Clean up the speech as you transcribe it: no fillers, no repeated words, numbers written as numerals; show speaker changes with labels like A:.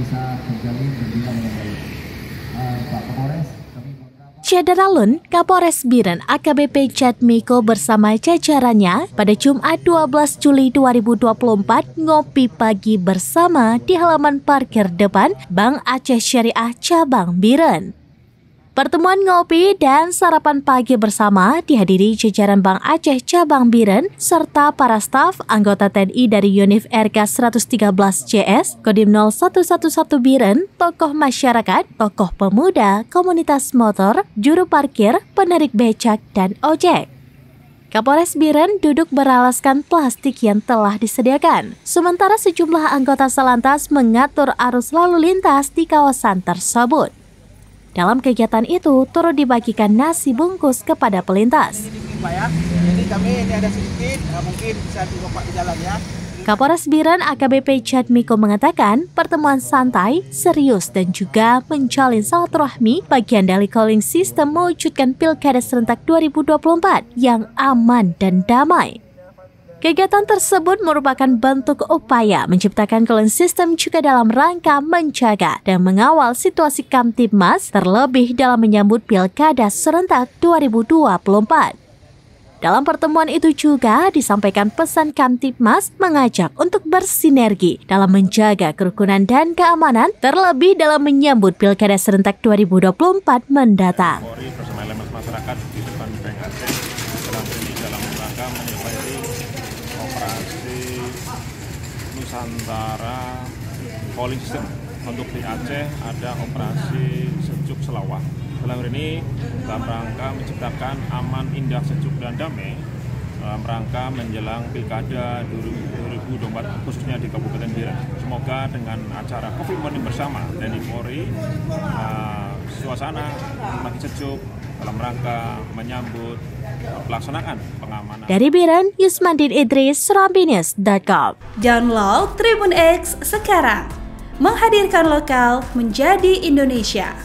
A: bisa terjalin berjalan dengan baik. Pak Kapolres, kami
B: Cederalun, Kapolres Biren AKBP Jatmiko bersama jajarannya pada Jumat 12 Juli 2024 ngopi pagi bersama di halaman parkir depan Bank Aceh Syariah Cabang Biren. Pertemuan ngopi dan sarapan pagi bersama dihadiri jajaran Bank Aceh Cabang Biren serta para staf anggota TNI dari Yunif RK 113 CS, Kodim 0111 Biren, tokoh masyarakat, tokoh pemuda, komunitas motor, juru parkir, penarik becak, dan ojek. Kapolres Biren duduk beralaskan plastik yang telah disediakan, sementara sejumlah anggota Salantas mengatur arus lalu lintas di kawasan tersebut. Dalam kegiatan itu, turut dibagikan nasi bungkus kepada pelintas.
C: Pak ya, jadi kami ini ada sedikit, mungkin bisa dibawa di jalan ya.
B: Kapolres Biren AKBP Jatmiko mengatakan pertemuan santai, serius dan juga menjalin silaturahmi bagian dari calling system mewujudkan Pilkada Serentak 2024 yang aman dan damai. Kegiatan tersebut merupakan bentuk upaya menciptakan calling system juga dalam rangka menjaga dan mengawal situasi Kamtibmas terlebih dalam menyambut Pilkada Serentak 2024. Dalam pertemuan itu juga disampaikan pesan Kamtibmas mengajak untuk bersinergi dalam menjaga kerukunan dan keamanan terlebih dalam menyambut Pilkada Serentak 2024 mendatang.
D: Polri bersama elemen masyarakat di depan Bank Aceh dalam rangka menyelesaikan operasi Nusantara Calling System. Untuk di Aceh ada operasi Sejuk Selawah. Dalam ini dalam rangka menciptakan aman, indah, sejuk dan damai dalam rangka menjelang Pilkada 2024 khususnya di Kabupaten Biren. Semoga dengan acara Coffee Morning bersama dan di Polri suasana makin sejuk dalam rangka menyambut pelaksanaan pengamanan.
B: Dari Biren, Yusmandin Idris, serambinews.com.
E: Download Tribun X sekarang, menghadirkan lokal menjadi Indonesia.